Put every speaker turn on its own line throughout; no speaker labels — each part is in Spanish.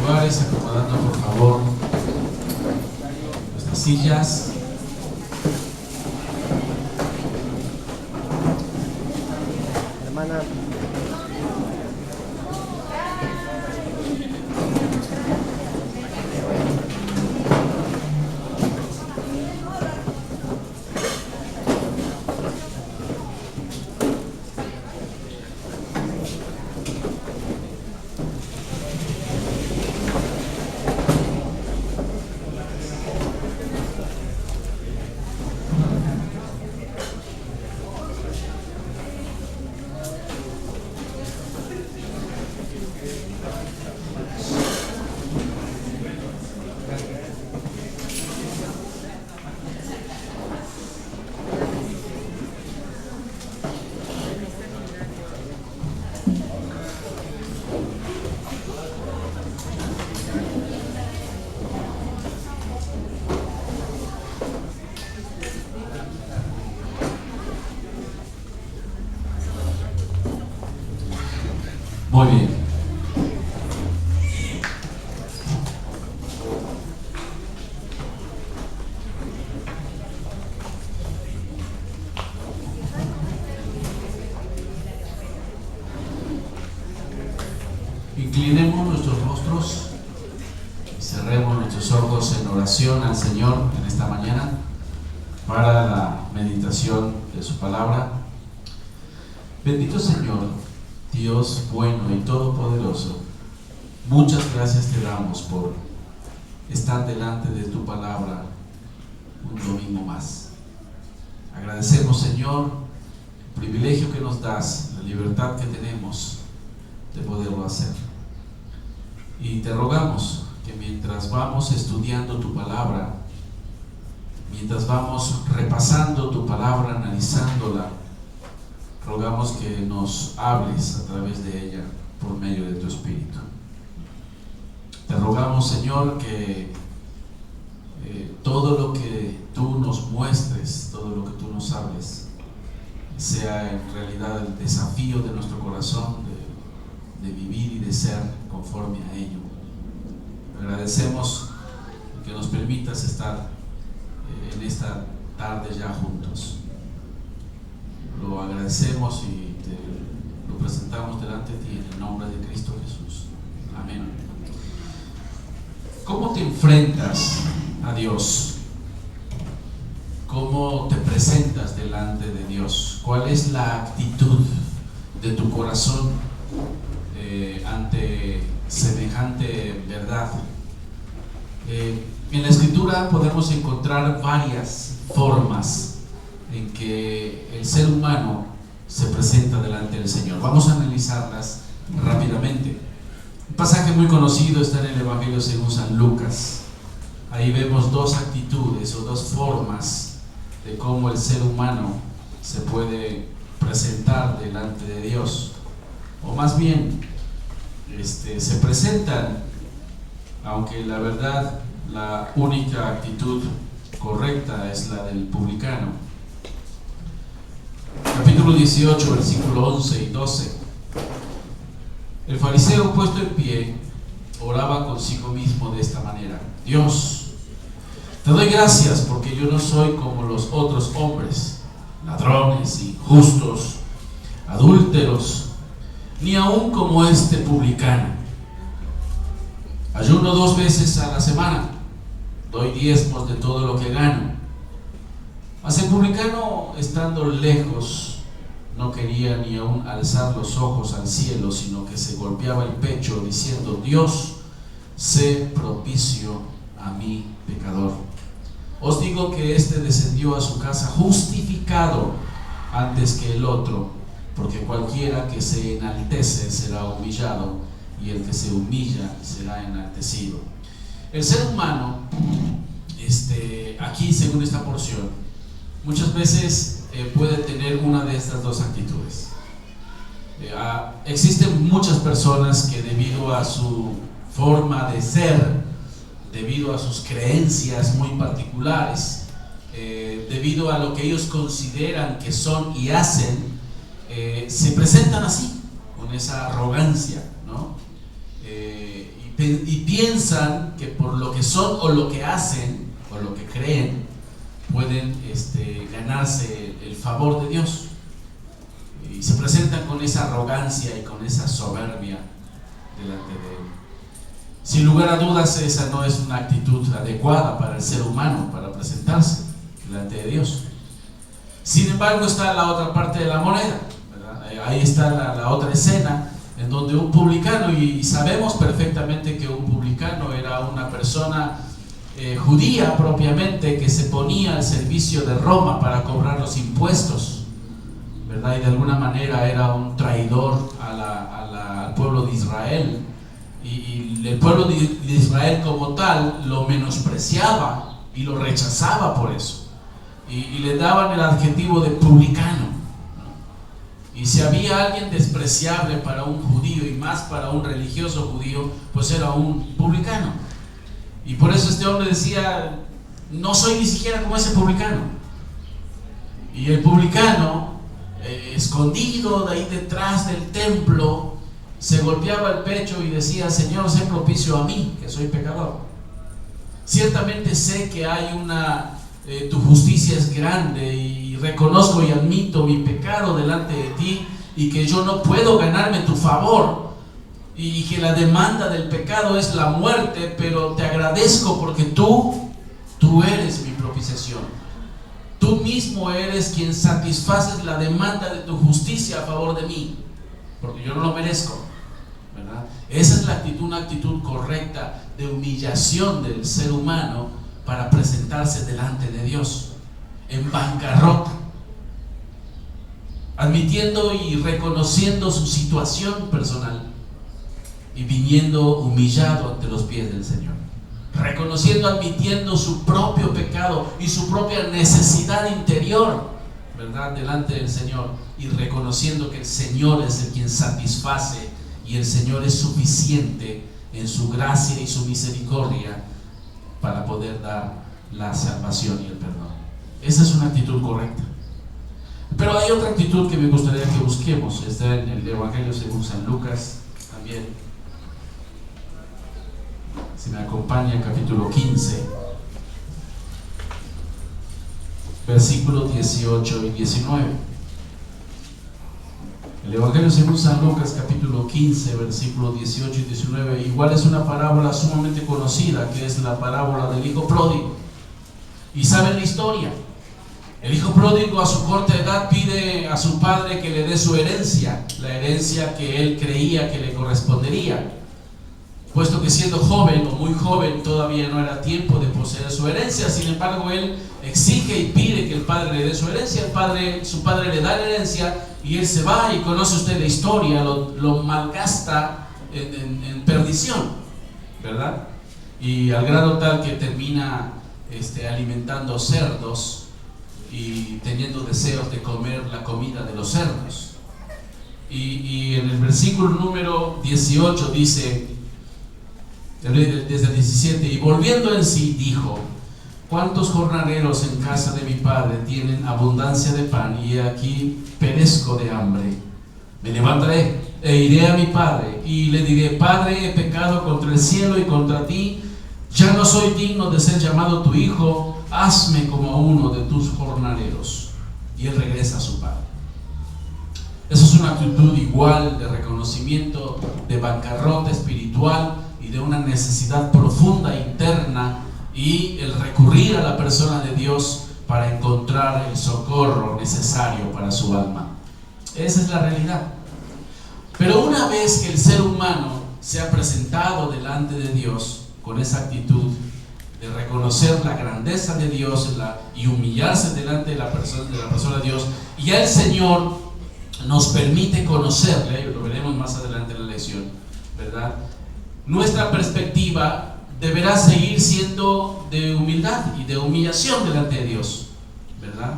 lugares, acomodando por favor nuestras sillas.
Hermana.
Muy bien. Inclinemos nuestros rostros y cerremos nuestros ojos en oración al Señor en esta mañana para la meditación de su palabra. Bendito Señor, Dios bueno y todopoderoso, muchas gracias te damos por estar delante de tu palabra un domingo más. Agradecemos, Señor, el privilegio que nos das, la libertad que tenemos de poderlo hacer. Y te rogamos que mientras vamos estudiando tu palabra, mientras vamos repasando tu palabra, analizándola, rogamos que nos hables a través de ella por medio de tu Espíritu. Te rogamos, Señor, que todo lo que tú nos muestres, todo lo que tú nos hables, sea en realidad el desafío de nuestro corazón de vivir y de ser conforme a ello. Agradecemos que nos permitas estar en esta tarde ya juntos. Lo agradecemos y te lo presentamos delante de ti en el nombre de Cristo Jesús. Amén. ¿Cómo te enfrentas a Dios? ¿Cómo te presentas delante de Dios? ¿Cuál es la actitud de tu corazón ante semejante verdad? En la Escritura podemos encontrar varias formas en que el ser humano se presenta delante del Señor. Vamos a analizarlas rápidamente. Un pasaje muy conocido está en el Evangelio según San Lucas. Ahí vemos dos actitudes o dos formas de cómo el ser humano se puede presentar delante de Dios, o más bien se presentan, aunque la verdad la única actitud correcta es la del publicano. Capítulo 18, versículo 11 y 12. El fariseo, puesto en pie, oraba consigo mismo de esta manera: Dios, te doy gracias porque yo no soy como los otros hombres, ladrones, injustos, adúlteros, ni aun como este publicano. Ayuno 2 veces a la semana, doy diezmos de todo lo que gano. Mas el publicano, estando lejos, no quería ni aun alzar los ojos al cielo, sino que se golpeaba el pecho diciendo: Dios, sé propicio a mí, pecador. Os digo que éste descendió a su casa justificado antes que el otro, porque cualquiera que se enaltece será humillado, y el que se humilla será enaltecido. El ser humano, aquí según esta porción, muchas veces puede tener una de estas dos actitudes. Existen muchas personas que, debido a su forma de ser, debido a sus creencias muy particulares, debido a lo que ellos consideran que son y hacen, se presentan así, con esa arrogancia, ¿no? y piensan que por lo que son o lo que hacen o lo que creen pueden ganarse el favor de Dios, y se presentan con esa arrogancia y con esa soberbia delante de Él. Sin lugar a dudas, esa no es una actitud adecuada para el ser humano, para presentarse delante de Dios. Sin embargo, está la otra parte de la moneda, ¿verdad? Ahí está la otra escena, en donde un publicano, y sabemos perfectamente que un publicano era una persona judía propiamente, que se ponía al servicio de Roma para cobrar los impuestos, ¿verdad? Y de alguna manera era un traidor al pueblo de Israel, y el pueblo de Israel como tal lo menospreciaba y lo rechazaba por eso, y le daban el adjetivo de publicano. Y si había alguien despreciable para un judío, y más para un religioso judío, pues era un publicano. Y por eso este hombre decía: no soy ni siquiera como ese publicano. Y el publicano, escondido de ahí detrás del templo, se golpeaba el pecho y decía: Señor, sé propicio a mí, que soy pecador. Ciertamente sé que hay tu justicia es grande, y reconozco y admito mi pecado delante de ti, y que yo no puedo ganarme tu favor, y que la demanda del pecado es la muerte, pero te agradezco porque tú eres mi propiciación. Tú mismo eres quien satisfaces la demanda de tu justicia a favor de mí, porque yo no lo merezco, ¿verdad? Esa es una actitud correcta de humillación del ser humano para presentarse delante de Dios en bancarrota, admitiendo y reconociendo su situación personal, y viniendo humillado ante los pies del Señor, reconociendo, admitiendo su propio pecado y su propia necesidad interior, ¿verdad?, delante del Señor, y reconociendo que el Señor es el quien satisface, y el Señor es suficiente en su gracia y su misericordia para poder dar la salvación y el perdón. Esa es una actitud correcta. Pero hay otra actitud que me gustaría que busquemos. Está en el Evangelio según San Lucas también. Si me acompaña, capítulo 15, versículos 18 y 19. El Evangelio según San Lucas, capítulo 15, versículos 18 y 19. Igual es una parábola sumamente conocida, que es la parábola del hijo pródigo. Y saben la historia. El hijo pródigo, a su corta edad, pide a su padre que le dé su herencia, la herencia que él creía que le correspondería, puesto que siendo joven o muy joven todavía no era tiempo de poseer su herencia. Sin embargo, él exige y pide que el padre le dé su herencia. Su padre le da la herencia, y él se va, y conoce usted la historia, lo malgasta en perdición, ¿verdad? Y al grado tal que termina alimentando cerdos y teniendo deseos de comer la comida de los cerdos. Y en el versículo número 18 dice, desde el 17: y volviendo en sí dijo: ¿cuántos jornaleros en casa de mi padre tienen abundancia de pan, y aquí perezco de hambre? Me levantaré e iré a mi padre, y le diré: Padre, he pecado contra el cielo y contra ti, ya no soy digno de ser llamado tu hijo, hazme como uno de tus jornaleros. Y él regresa a su padre. Esa es una actitud igual de reconocimiento, de bancarrota espiritual y de una necesidad profunda interna, y el recurrir a la persona de Dios para encontrar el socorro necesario para su alma. Esa es la realidad. Pero una vez que el ser humano se ha presentado delante de Dios con esa actitud de reconocer la grandeza de Dios y humillarse delante de la persona de Dios, y ya el Señor nos permite conocerle, lo veremos más adelante en la lección, ¿verdad? Nuestra perspectiva deberá seguir siendo de humildad y de humillación delante de Dios, ¿verdad?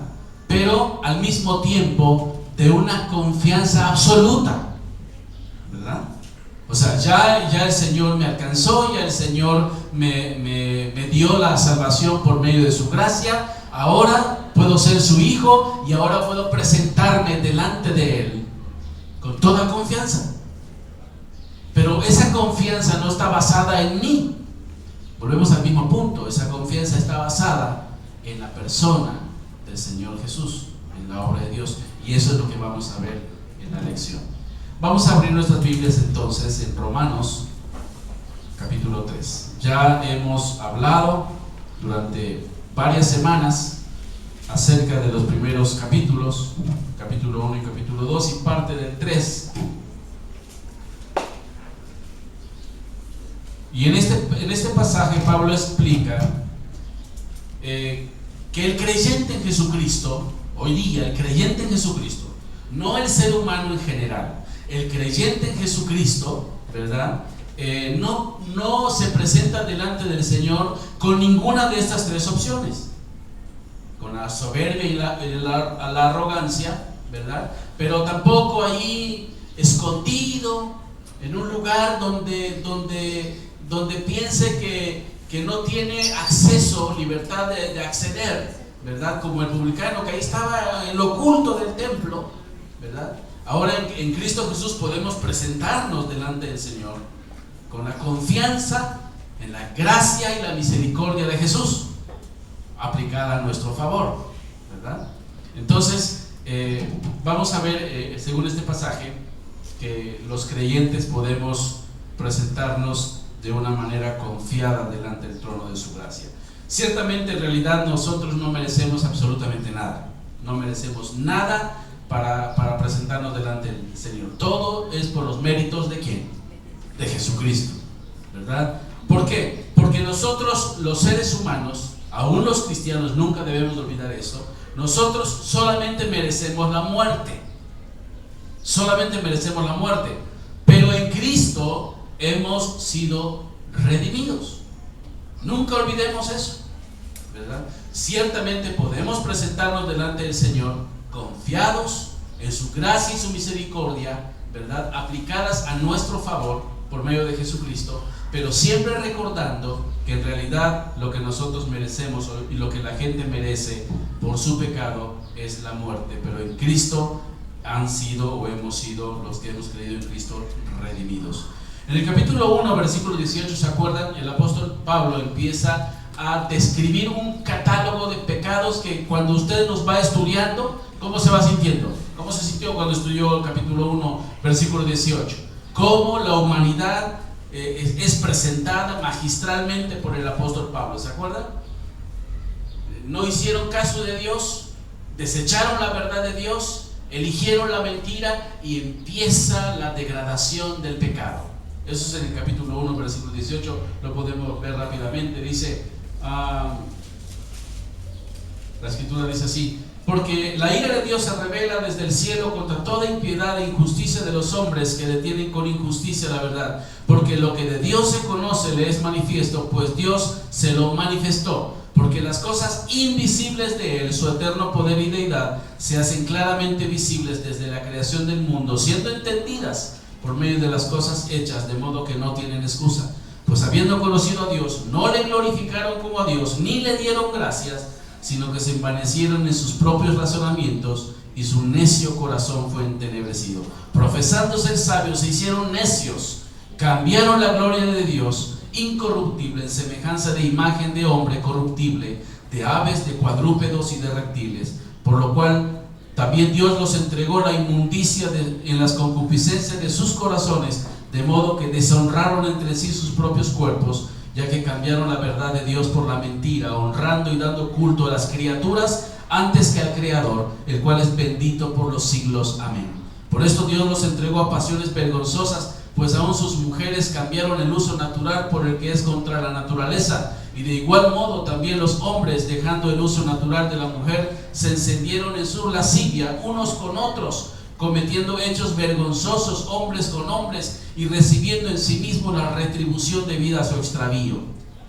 Pero al mismo tiempo de una confianza absoluta, ¿verdad? O sea, ya el Señor me alcanzó, ya el Señor me dio la salvación por medio de su gracia. Ahora puedo ser su hijo, y ahora puedo presentarme delante de Él con toda confianza. Pero esa confianza no está basada en mí. Volvemos al mismo punto. Esa confianza está basada en la persona del Señor Jesús, en la obra de Dios. Y eso es lo que vamos a ver en la lección. Vamos a abrir nuestras Biblias entonces en Romanos capítulo 3. Ya hemos hablado durante varias semanas acerca de los primeros capítulos, capítulo 1 y capítulo 2 y parte del 3. Y en este pasaje Pablo explica que el creyente en Jesucristo, hoy día el creyente en Jesucristo, no el ser humano en general, el creyente en Jesucristo, ¿verdad? No se presenta delante del Señor con ninguna de estas tres opciones, con la soberbia y la arrogancia, ¿verdad? Pero tampoco ahí escondido en un lugar donde piense que no tiene acceso, libertad de acceder, ¿verdad? Como el publicano que ahí estaba en lo oculto del templo, ¿verdad? Ahora en Cristo Jesús podemos presentarnos delante del Señor con la confianza en la gracia y la misericordia de Jesús aplicada a nuestro favor, ¿verdad? Entonces vamos a ver según este pasaje que los creyentes podemos presentarnos de una manera confiada delante del trono de su gracia. Ciertamente en realidad nosotros no merecemos absolutamente nada, no merecemos nada para presentarnos delante del Señor. Todo es por los méritos ¿de quién? De Jesucristo, ¿verdad? ¿Por qué? Porque nosotros los seres humanos, aún los cristianos, nunca debemos olvidar eso. Nosotros solamente merecemos la muerte, solamente merecemos la muerte, pero en Cristo hemos sido redimidos. Nunca olvidemos eso, ¿verdad? Ciertamente podemos presentarnos delante del Señor confiados en su gracia y su misericordia, ¿verdad? Aplicadas a nuestro favor por medio de Jesucristo, pero siempre recordando que en realidad lo que nosotros merecemos y lo que la gente merece por su pecado es la muerte, pero en Cristo han sido o hemos sido los que hemos creído en Cristo redimidos. En el capítulo 1, versículo 18, ¿se acuerdan? El apóstol Pablo empieza a describir un catálogo de pecados que cuando usted los va estudiando, ¿cómo se va sintiendo? ¿Cómo se sintió cuando estudió el capítulo 1, versículo 18? Cómo la humanidad es presentada magistralmente por el apóstol Pablo, ¿se acuerdan? No hicieron caso de Dios, desecharon la verdad de Dios, eligieron la mentira y empieza la degradación del pecado. Eso es en el capítulo 1, versículo 18, lo podemos ver rápidamente. Dice, la escritura dice así: porque la ira de Dios se revela desde el cielo contra toda impiedad e injusticia de los hombres que detienen con injusticia la verdad. Porque lo que de Dios se conoce le es manifiesto, pues Dios se lo manifestó. Porque las cosas invisibles de Él, su eterno poder y deidad, se hacen claramente visibles desde la creación del mundo, siendo entendidas por medio de las cosas hechas, de modo que no tienen excusa. Pues habiendo conocido a Dios, no le glorificaron como a Dios, ni le dieron gracias, sino que se envanecieron en sus propios razonamientos, y su necio corazón fue entenebrecido. Profesando ser sabios, se hicieron necios, cambiaron la gloria de Dios incorruptible en semejanza de imagen de hombre corruptible, de aves, de cuadrúpedos y de reptiles, por lo cual también Dios los entregó la inmundicia en las concupiscencias de sus corazones, de modo que deshonraron entre sí sus propios cuerpos, ya que cambiaron la verdad de Dios por la mentira, honrando y dando culto a las criaturas antes que al Creador, el cual es bendito por los siglos. Amén. Por esto Dios los entregó a pasiones vergonzosas, pues aún sus mujeres cambiaron el uso natural por el que es contra la naturaleza, y de igual modo también los hombres, dejando el uso natural de la mujer, se encendieron en su lascivia unos con otros, cometiendo hechos vergonzosos hombres con hombres, y recibiendo en sí mismos la retribución debida a su extravío.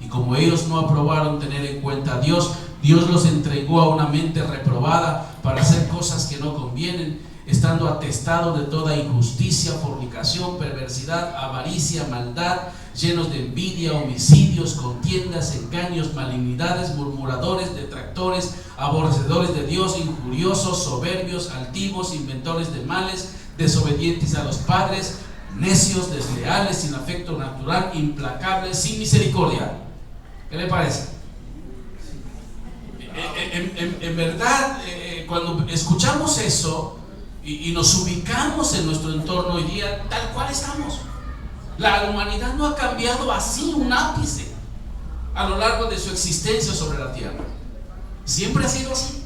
Y como ellos no aprobaron tener en cuenta a Dios, Dios los entregó a una mente reprobada para hacer cosas que no convienen, estando atestados de toda injusticia, fornicación, perversidad, avaricia, maldad, llenos de envidia, homicidios, contiendas, engaños, malignidades, murmuradores, detractores, aborrecedores de Dios, injuriosos, soberbios, altivos, inventores de males, desobedientes a los padres, necios, desleales, sin afecto natural, implacables, sin misericordia. ¿Qué le parece? En verdad, cuando escuchamos eso y nos ubicamos en nuestro entorno hoy día, tal cual estamos. La humanidad no ha cambiado así un ápice a lo largo de su existencia sobre la tierra. Siempre ha sido así.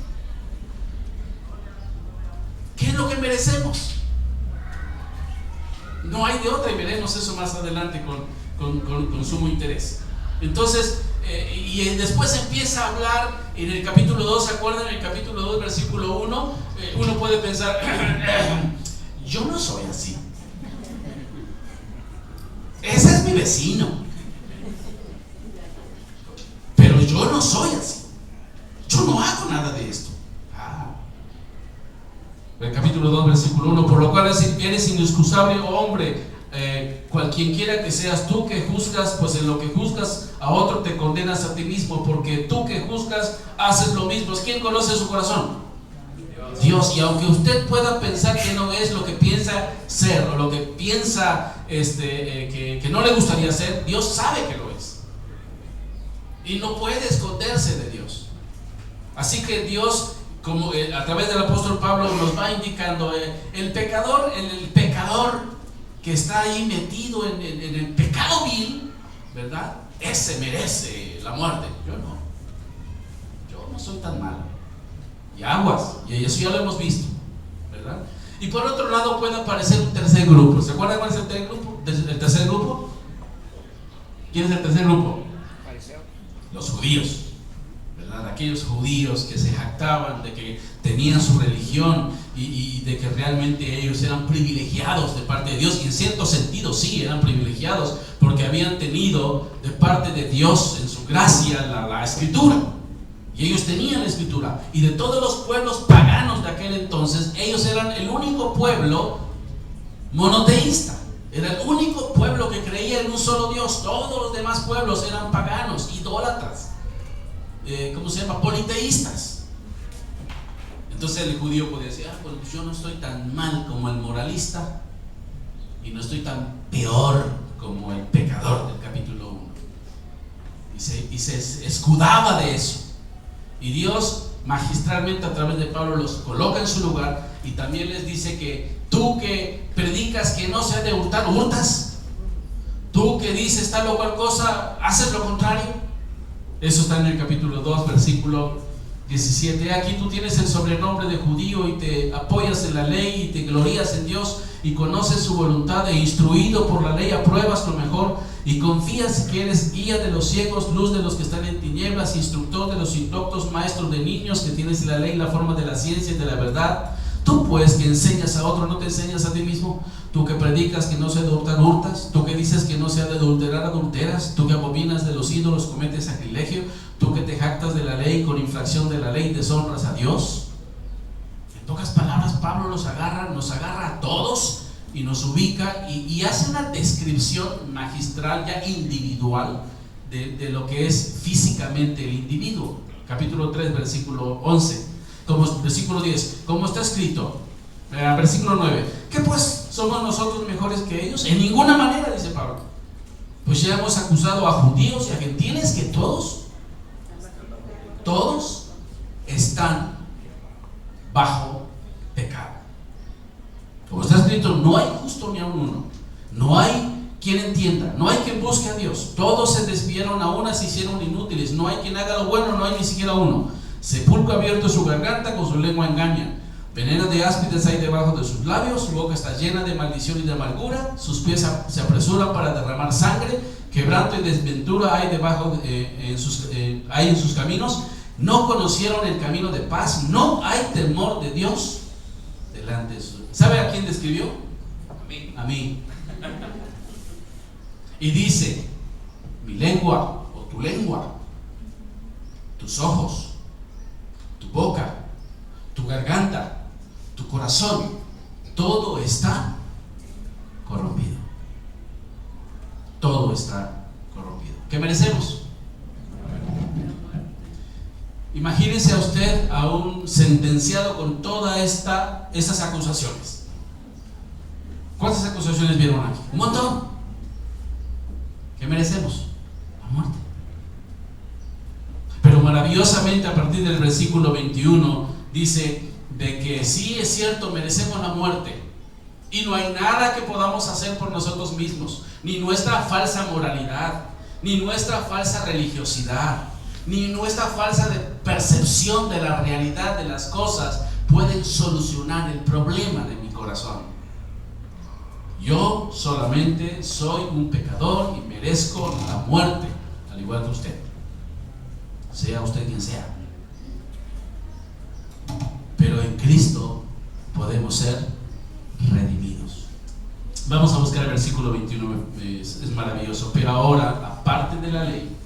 ¿Qué es lo que merecemos? No hay de otra, y veremos eso más adelante con sumo interés. Entonces, y después empieza a hablar en el capítulo 2, ¿se acuerdan? En el capítulo 2, versículo 1, uno puede pensar, yo no soy así. Ese es mi vecino. Pero yo no soy así. Yo no hago nada de esto. El capítulo 2, versículo 1, por lo cual eres inexcusable, oh hombre, quien quiera que seas tú que juzgas, pues en lo que juzgas a otro te condenas a ti mismo, porque tú que juzgas haces lo mismo. ¿Quién conoce su corazón? Dios. Y aunque usted pueda pensar que no es lo que piensa ser, o lo que piensa que no le gustaría ser, Dios sabe que lo es. Y no puede esconderse de Dios. Así que Dios, como a través del apóstol Pablo, nos va indicando el pecador que está ahí metido en el pecado vil, ¿verdad? Ese merece la muerte. Yo no soy tan malo. Y aguas, y eso ya lo hemos visto, ¿verdad? Y por otro lado puede aparecer un tercer grupo. ¿Se acuerdan cuál es el tercer grupo? ¿Quién es el tercer grupo? Los judíos, ¿verdad? Aquellos judíos que se jactaban de que tenían su religión y de que realmente ellos eran privilegiados de parte de Dios, y en cierto sentido sí, eran privilegiados porque habían tenido de parte de Dios en su gracia la escritura, y ellos tenían la escritura. Y de todos los pueblos paganos de aquel entonces, ellos eran el único pueblo monoteísta. Era el único pueblo que creía en un solo Dios. Todos los demás pueblos eran paganos, idólatras, politeístas. Entonces el judío podía decir, pues yo no estoy tan mal como el moralista, y no estoy tan peor como el pecador del capítulo 1. Y se escudaba de eso. Y Dios magistralmente a través de Pablo los coloca en su lugar, y también les dice que tú que predicas que no se ha de hurtar, hurtas. Tú que dices tal o cual cosa, haces lo contrario. Eso está en el capítulo 2, versículo 17. Aquí tú tienes el sobrenombre de judío y te apoyas en la ley y te glorías en Dios y conoces su voluntad, e instruido por la ley apruebas lo mejor y confías que eres guía de los ciegos, luz de los que están en tinieblas, instructor de los indoctos, maestro de niños, que tienes en la ley la forma de la ciencia y de la verdad. Tú pues que enseñas a otro, ¿no te enseñas a ti mismo? Tú que predicas que no se hurtar, hurtas. Tú que dices que no se ha de adulterar, adulteras. Tú que abominas de los ídolos, cometes sacrilegio. Tú que te jactas de la ley, con infracción de la ley deshonras a Dios. En pocas palabras, Pablo nos agarra a todos y nos ubica y hace una descripción magistral, ya individual, de lo que es físicamente el individuo. Capítulo 3, versículo 11. Versículo 10, como está escrito. Versículo 9, ¿qué pues? ¿Somos nosotros mejores que ellos? En ninguna manera, dice Pablo. Pues ya hemos acusado a judíos y a gentiles que todos están bajo pecado. Como está escrito, no hay justo ni a uno, no hay quien entienda, no hay quien busque a Dios. Todos se desviaron, a una se hicieron inútiles. No hay quien haga lo bueno, no hay ni siquiera uno. Sepulcro abierto su garganta, con su lengua engaña. Veneno de áspides hay debajo de sus labios. Su boca está llena de maldición y de amargura. Sus pies se apresuran para derramar sangre. Quebranto y desventura hay hay en sus caminos. No conocieron el camino de paz. No hay temor de Dios delante de su. ¿Sabe a quién describió? A mí. Y dice, mi lengua, o tu lengua, tus ojos, tu boca, tu garganta, tu corazón, todo está corrompido. Todo está corrompido. ¿Qué merecemos? Imagínese a usted a un sentenciado con todas esas acusaciones. ¿Cuántas acusaciones vieron aquí? Un montón. ¿Qué merecemos? La muerte. Pero maravillosamente a partir del versículo 21 dice de que sí es cierto, merecemos la muerte y no hay nada que podamos hacer por nosotros mismos, ni nuestra falsa moralidad, ni nuestra falsa religiosidad, ni nuestra falsa percepción de la realidad de las cosas pueden solucionar el problema de mi corazón. Yo solamente soy un pecador y merezco la muerte, al igual que usted, sea usted quien sea. Pero en Cristo podemos ser redimidos. Vamos a buscar el versículo 21, es maravilloso. Pero ahora, aparte de la ley,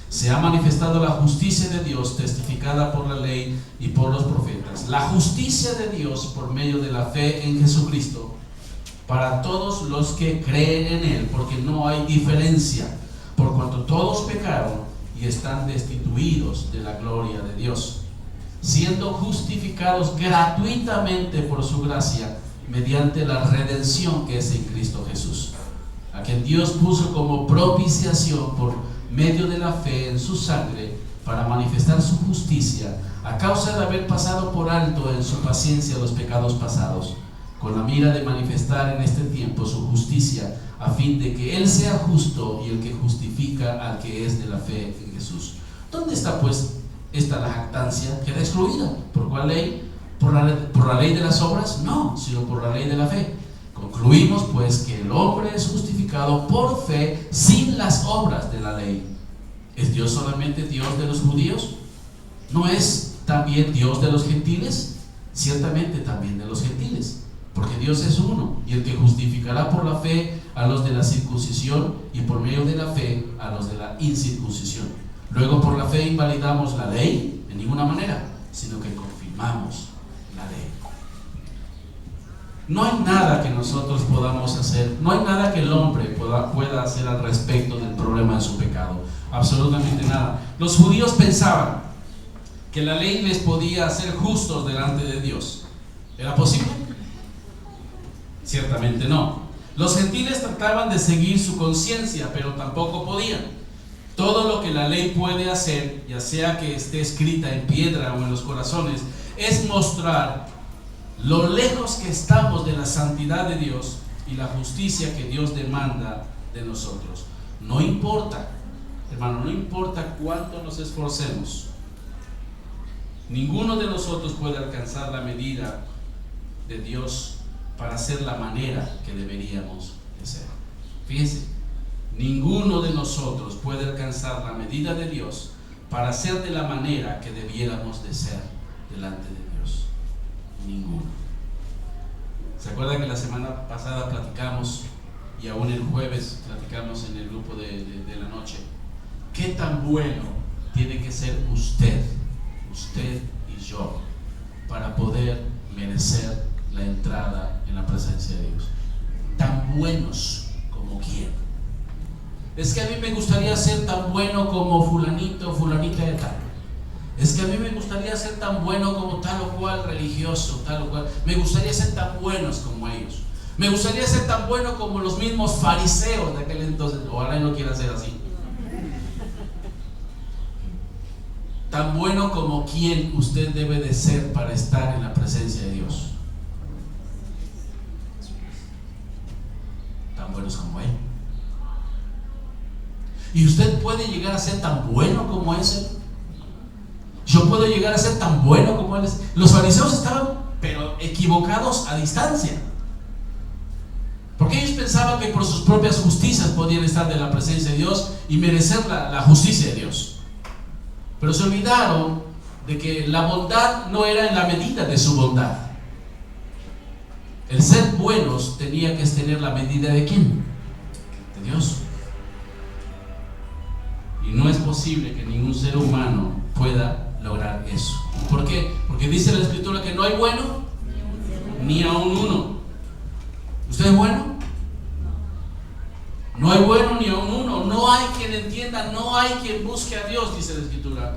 se ha manifestado la justicia de Dios, testificada por la ley y por los profetas. La justicia de Dios por medio de la fe en Jesucristo, para todos los que creen en Él, porque no hay diferencia, por cuanto todos pecaron y están destituidos de la gloria de Dios, siendo justificados gratuitamente por su gracia, mediante la redención que es en Cristo Jesús, a quien Dios puso como propiciación por medio de la fe en su sangre, para manifestar su justicia, a causa de haber pasado por alto en su paciencia los pecados pasados, con la mira de manifestar en este tiempo su justicia, a fin de que Él sea justo y el que justifica al que es de la fe en Jesús. ¿Dónde está pues esta la jactancia? Queda excluida. ¿Por cuál ley? ¿Por la ley de las obras? No, sino por la ley de la fe. Concluimos pues que el hombre es justificado por fe sin las obras de la ley. ¿Es Dios solamente Dios de los judíos? ¿No es también Dios de los gentiles? Ciertamente también de los gentiles, porque Dios es uno, y el que justificará por la fe a los de la circuncisión y por medio de la fe a los de la incircuncisión. Luego por la fe invalidamos la ley en ninguna manera, sino que confirmamos la ley. No hay nada que nosotros podamos hacer, no hay nada que el hombre pueda hacer al respecto del problema de su pecado, absolutamente nada. Los judíos pensaban que la ley les podía hacer justos delante de Dios. ¿Era posible? Ciertamente no. Los gentiles trataban de seguir su conciencia, pero tampoco podían. Todo lo que la ley puede hacer, ya sea que esté escrita en piedra o en los corazones, es mostrar lo lejos que estamos de la santidad de Dios y la justicia que Dios demanda de nosotros. No importa, hermano, no importa cuánto nos esforcemos, ninguno de nosotros puede alcanzar la medida de Dios para ser la manera que deberíamos de ser. Fíjense, ninguno de nosotros puede alcanzar la medida de Dios para ser de la manera que debiéramos de ser delante de Dios. Ninguno. ¿Se acuerdan que la semana pasada platicamos, y aún el jueves platicamos en el grupo de la noche, qué tan bueno tiene que ser usted y yo para poder merecer la entrada en la presencia de Dios? Tan buenos como quién. Es que a mí me gustaría ser tan bueno como fulanito o fulanita de tal. Es que a mí me gustaría ser tan bueno como tal o cual religioso, tal o cual. Me gustaría ser tan buenos como ellos. Me gustaría ser tan bueno como los mismos fariseos de aquel entonces. Ojalá no quiera ser así. Tan bueno como quien usted debe de ser para estar en la presencia de Dios. Tan buenos como Él. Y usted puede llegar a ser tan bueno como ese. Yo puedo llegar a ser tan bueno como Él es. Los fariseos estaban, pero equivocados a distancia, porque ellos pensaban que por sus propias justicias podían estar de la presencia de Dios y merecer la justicia de Dios. Pero se olvidaron de que la bondad no era en la medida de su bondad. El ser buenos tenía que tener la medida ¿de quién? De Dios. Y no es posible que ningún ser humano pueda lograr eso. ¿Por qué? Porque dice la Escritura que no hay bueno ni aun uno. ¿Usted es bueno? No hay bueno ni aun uno. No hay quien entienda, no hay quien busque a Dios, dice la Escritura.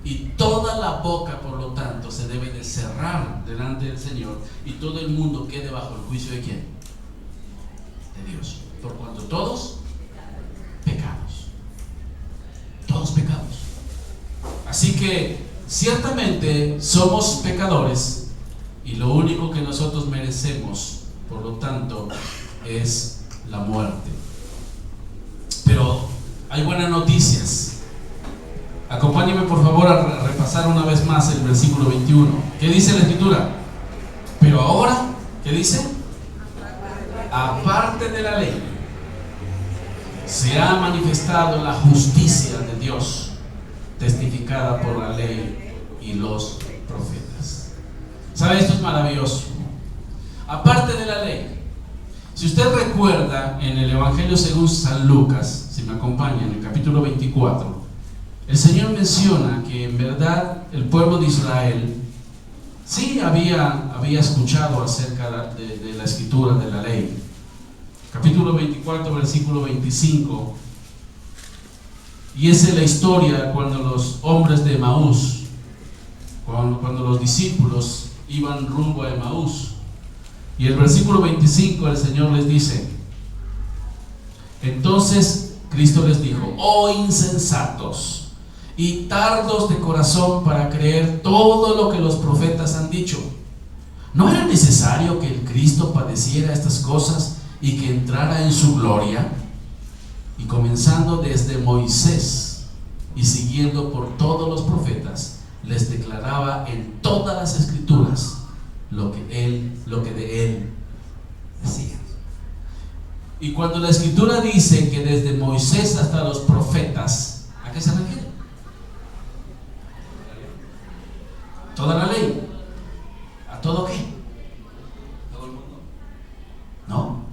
Y toda la boca, por lo tanto, se debe de cerrar delante del Señor, y todo el mundo quede bajo el juicio ¿de quién? de Dios, por cuanto todos pecamos. Todos pecamos. Así que ciertamente somos pecadores y lo único que nosotros merecemos, por lo tanto, es la muerte. Pero hay buenas noticias. Acompáñenme por favor a repasar una vez más el versículo 21. ¿Qué dice la Escritura? Pero ahora, ¿qué dice? Aparte de la ley, se ha manifestado la justicia de Dios, testificada por la ley y los profetas. ¿Sabe? Esto es maravilloso. Aparte de la ley. Si usted recuerda en el Evangelio según San Lucas, si me acompaña, en el capítulo 24, el Señor menciona que en verdad el pueblo de Israel sí había escuchado acerca de la escritura, de la ley. Capítulo 24, versículo 25. Y esa es la historia cuando los hombres de Emaús, cuando los discípulos iban rumbo a Emaús. Y el versículo 25 el Señor les dice: entonces Cristo les dijo: oh insensatos y tardos de corazón para creer todo lo que los profetas han dicho. ¿No era necesario que el Cristo padeciera estas cosas y que entrara en su gloria? Y comenzando desde Moisés y siguiendo por todos los profetas, les declaraba en todas las escrituras lo que de él decía. Y cuando la escritura dice que desde Moisés hasta los profetas, ¿a qué se refiere? Toda la ley. ¿A todo qué? ¿Todo el mundo? No.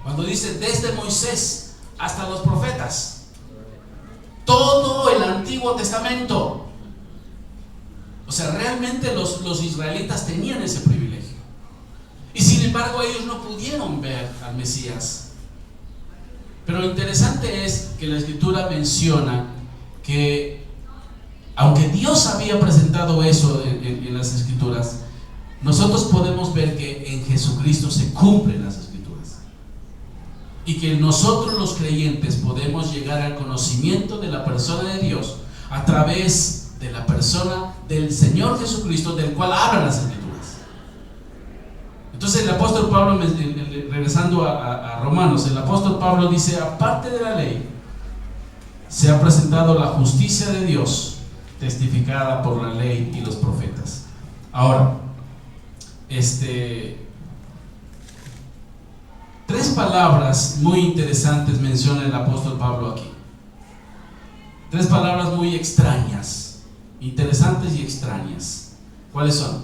Cuando dice desde Moisés hasta los profetas, todo el Antiguo Testamento. O sea, realmente los israelitas tenían ese privilegio. Y sin embargo ellos no pudieron ver al Mesías. Pero lo interesante es que la Escritura menciona que aunque Dios había presentado eso en las Escrituras, nosotros podemos ver que en Jesucristo se cumplen las Escrituras. Y que nosotros los creyentes podemos llegar al conocimiento de la persona de Dios a través de la persona del Señor Jesucristo, del cual hablan las Escrituras. Entonces el apóstol Pablo, regresando a Romanos, el apóstol Pablo dice: aparte de la ley, se ha presentado la justicia de Dios, testificada por la ley y los profetas. Ahora, tres palabras muy interesantes menciona el apóstol Pablo aquí. Tres palabras muy extrañas, interesantes y extrañas. ¿Cuáles son?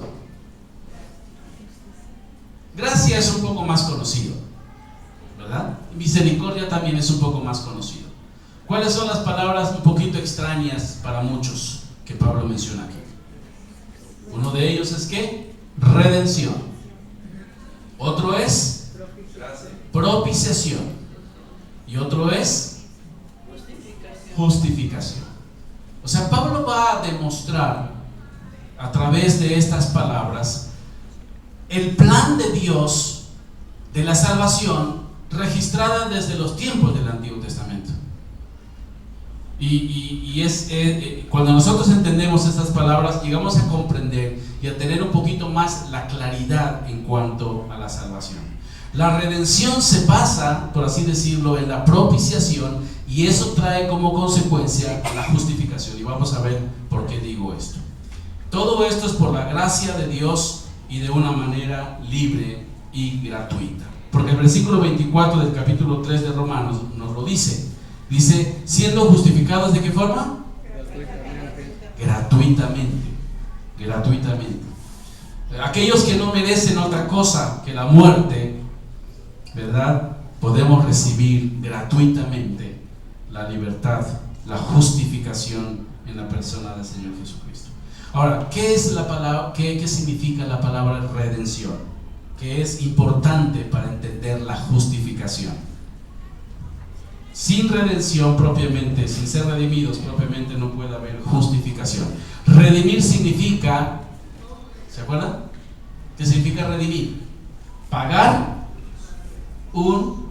Gracia es un poco más conocido, ¿verdad? Misericordia también es un poco más conocido. ¿Cuáles son las palabras un poquito extrañas para muchos que Pablo menciona aquí? Uno de ellos es ¿qué? Redención. Otro es propiciación. Y otro es justificación. O sea, Pablo va a demostrar a través de estas palabras el plan de Dios de la salvación registrada desde los tiempos del Antiguo Testamento. Y cuando nosotros entendemos estas palabras, llegamos a comprender y a tener un poquito más la claridad en cuanto a la salvación. La redención se basa, por así decirlo, en la propiciación, y eso trae como consecuencia la justificación. Y vamos a ver por qué digo esto. Todo esto es por la gracia de Dios y de una manera libre y gratuita. Porque el versículo 24 del capítulo 3 de Romanos nos lo dice. Dice, siendo justificados ¿de qué forma? Gratuitamente. Aquellos que no merecen otra cosa que la muerte, ¿verdad? Podemos recibir gratuitamente la libertad, la justificación en la persona del Señor Jesucristo. Ahora, ¿qué es la palabra? ¿Qué significa la palabra redención? Que es importante para entender la justificación. Sin redención propiamente, sin ser redimidos propiamente, no puede haber justificación. Redimir significa, ¿se acuerdan? ¿Qué significa redimir? pagar un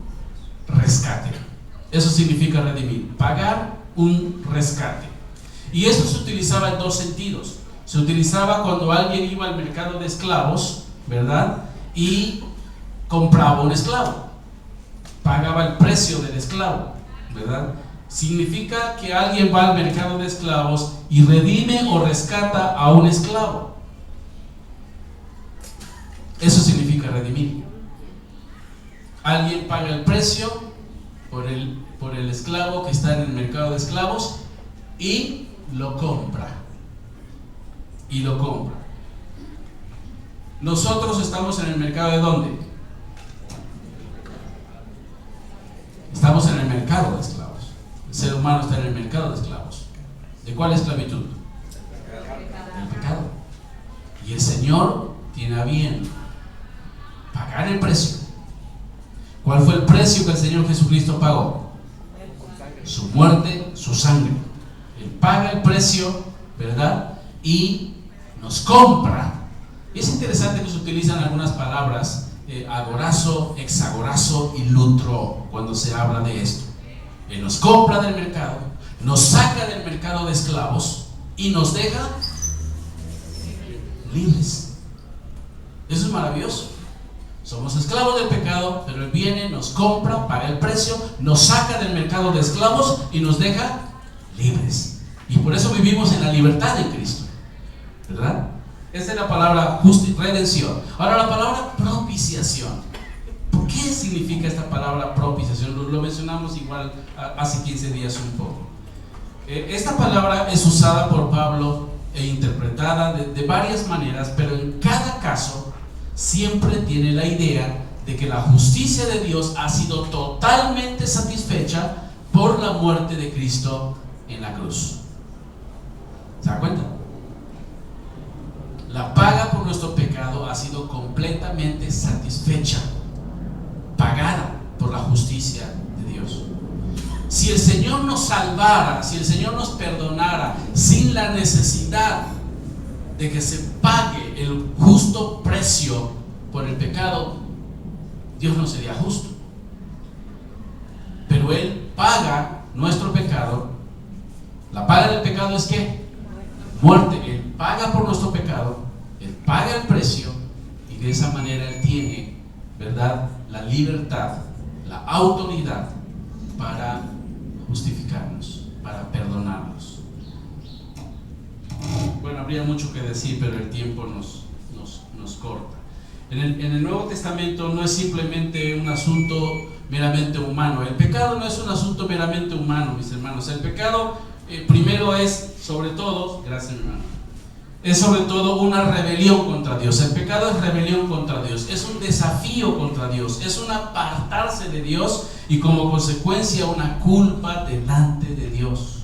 rescate. Eso significa redimir, pagar un rescate. Y esto se utilizaba en dos sentidos. Se utilizaba cuando alguien iba al mercado de esclavos, ¿verdad? Y compraba un esclavo, pagaba el precio del esclavo, ¿verdad? Significa que alguien va al mercado de esclavos y redime o rescata a un esclavo. Eso significa redimir. Alguien paga el precio por el esclavo que está en el mercado de esclavos y lo compra. Nosotros estamos en el mercado ¿de dónde? Estamos en el mercado de esclavos. El ser humano está en el mercado de esclavos. ¿De cuál esclavitud? Del pecado. Y el Señor tiene a bien pagar el precio. ¿Cuál fue el precio que el Señor Jesucristo pagó? Su muerte, su sangre. Él paga el precio, ¿verdad? Y nos compra. Y es interesante que se utilizan algunas palabras, agorazo, exagorazo y lutro, cuando se habla de esto. Él nos compra del mercado, nos saca del mercado de esclavos y nos deja libres. Eso es maravilloso. Somos esclavos del pecado, pero Él viene, nos compra, paga el precio, nos saca del mercado de esclavos y nos deja libres. Y por eso vivimos en la libertad de Cristo, ¿verdad? Esa es la palabra redención. Ahora la palabra propiciación. ¿Por qué significa esta palabra propiciación? Lo mencionamos igual hace 15 días un poco. Esta palabra es usada por Pablo e interpretada de varias maneras, pero en cada caso siempre tiene la idea de que la justicia de Dios ha sido totalmente satisfecha por la muerte de Cristo en la cruz. ¿Se da cuenta? La paga por nuestro pecado ha sido completamente satisfecha, pagada por la justicia de Dios. Si el Señor nos salvara, si el Señor nos perdonara sin la necesidad de que se pague el justo precio por el pecado, Dios no sería justo. Pero Él paga nuestro pecado. La paga del pecado es ¿qué? Muerte. Él paga por nuestro pecado, Él paga el precio, y de esa manera Él tiene, ¿verdad?, la libertad, la autoridad para justificarnos, para perdonarnos. Bueno, habría mucho que decir, pero el tiempo nos corta. En el Nuevo Testamento no es simplemente un asunto meramente humano. El pecado no es un asunto meramente humano, mis hermanos. El pecado primero es, sobre todo, gracias hermano, es sobre todo una rebelión contra Dios. El pecado es rebelión contra Dios, es un desafío contra Dios, es un apartarse de Dios y como consecuencia una culpa delante de Dios.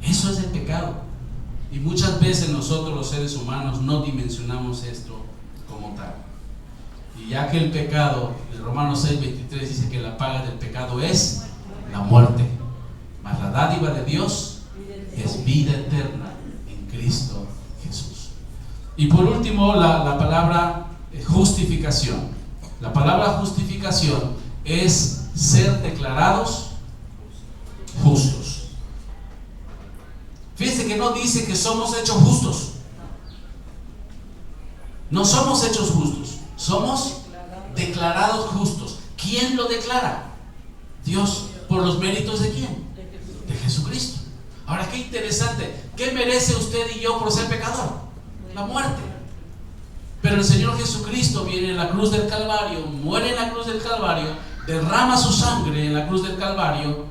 Eso es el pecado. Y muchas veces nosotros los seres humanos no dimensionamos esto como tal. Y ya que el pecado, en Romanos 6:23 dice que la paga del pecado es la muerte, mas la dádiva de Dios es vida eterna en Cristo Jesús. Y por último, la palabra justificación. La palabra justificación es ser declarados justos. Fíjense que no dice que somos hechos justos. No somos hechos justos, somos declarados justos. ¿Quién lo declara? Dios. ¿Por los méritos de quién? De Jesucristo. Ahora, qué interesante. ¿Qué merece usted y yo por ser pecador? La muerte. Pero el Señor Jesucristo viene en la cruz del Calvario, muere en la cruz del Calvario, derrama su sangre en la cruz del Calvario,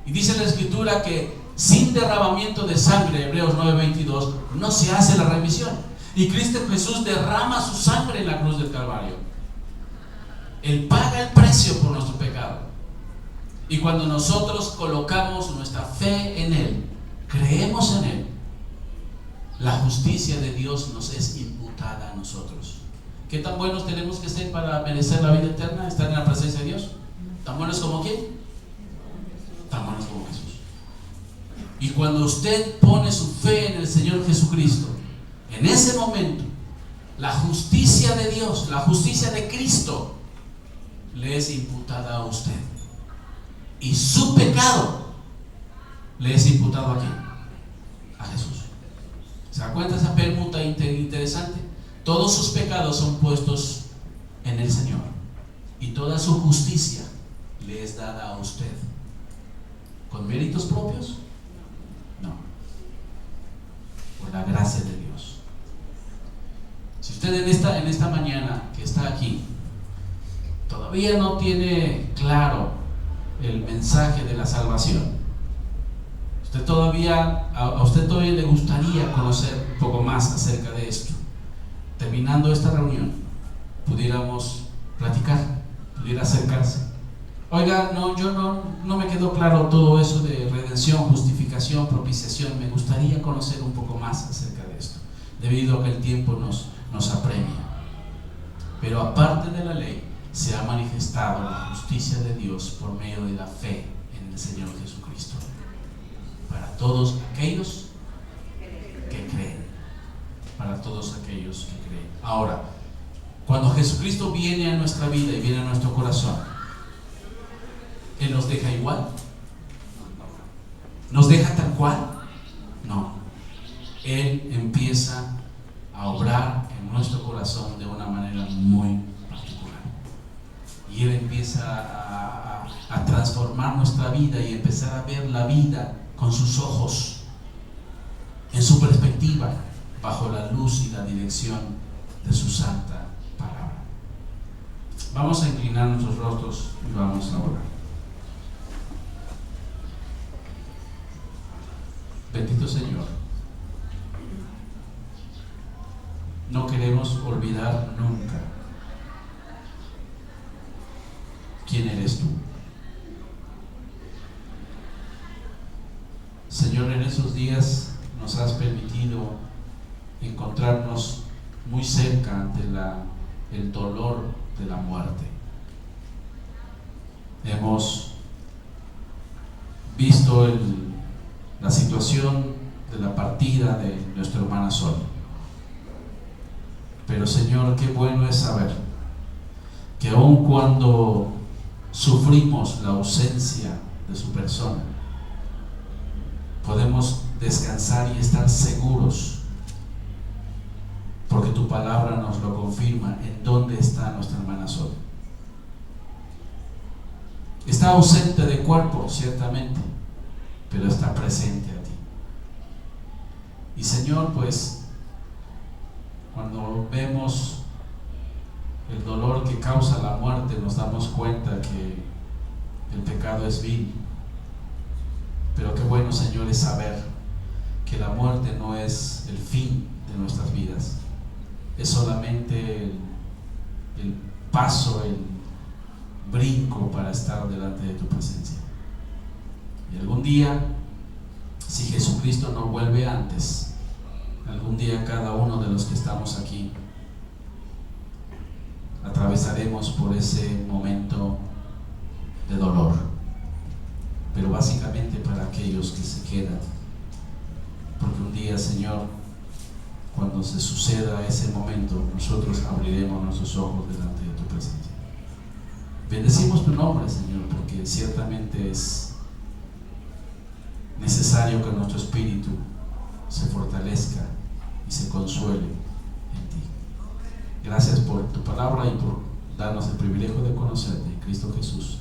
y dice la Escritura que sin derramamiento de sangre, Hebreos 9:22, no se hace la remisión. Y Cristo Jesús derrama su sangre en la cruz del Calvario. Él paga el precio por nuestro pecado. Y cuando nosotros colocamos nuestra fe en Él, creemos en Él, la justicia de Dios nos es imputada a nosotros. ¿Qué tan buenos tenemos que ser para merecer la vida eterna? ¿Estar en la presencia de Dios? ¿Tan buenos como quién? Tan buenos como Jesús. Y cuando usted pone su fe en el Señor Jesucristo, en ese momento la justicia de Dios, la justicia de Cristo le es imputada a usted. Y su pecado le es imputado a quién? A Jesús. ¿Se da cuenta esa permuta interesante? Todos sus pecados son puestos en el Señor y toda su justicia le es dada a usted. ¿Con méritos propios? No. Por la gracia de Dios. Si usted en esta mañana que está aquí todavía no tiene claro el mensaje de la salvación, a usted todavía le gustaría conocer un poco más acerca de esto, terminando esta reunión pudiéramos platicar, pudiera acercarse. Oiga, yo no me quedó claro todo eso de redención, justificación, propiciación. Me gustaría conocer un poco más acerca de esto, debido a que el tiempo nos apremia. Pero aparte de la ley, se ha manifestado la justicia de Dios por medio de la fe en el Señor Jesucristo, para todos aquellos que creen. Para todos aquellos que creen. Ahora, cuando Jesucristo viene a nuestra vida y viene a nuestro corazón, ¿Él nos deja igual? ¿Nos deja tal cual? No. Él empieza a obrar en nuestro corazón de una manera muy particular. Y Él empieza a transformar nuestra vida y empezar a ver la vida con sus ojos, en su perspectiva, bajo la luz y la dirección de su santa palabra. Vamos a inclinar nuestros rostros y vamos a orar. Bendito Señor, no queremos olvidar nunca quién eres tú. Señor, en esos días nos has permitido encontrarnos muy cerca ante el dolor de la muerte. Hemos visto la situación de la partida de nuestra hermana Sol. Pero Señor, qué bueno es saber que aun cuando sufrimos la ausencia de su persona, podemos descansar y estar seguros, porque tu palabra nos lo confirma, en dónde está nuestra hermana Sol. Está ausente de cuerpo, ciertamente, pero está presente a ti. Y Señor, pues cuando vemos el dolor que causa la muerte, nos damos cuenta que el pecado es vil. Pero qué bueno, Señor, es saber que la muerte no es el fin de nuestras vidas, es solamente el paso, el brinco para estar delante de tu presencia. Y algún día, si Jesucristo no vuelve antes, algún día cada uno de los que estamos aquí atravesaremos por ese momento de dolor, pero básicamente para aquellos que se quedan, porque un día, Señor, cuando se suceda ese momento, nosotros abriremos nuestros ojos delante de tu presencia. Bendecimos tu nombre, Señor, porque ciertamente es necesario que nuestro espíritu se fortalezca y se consuele en ti. Gracias por tu palabra y por darnos el privilegio de conocerte, en Cristo Jesús.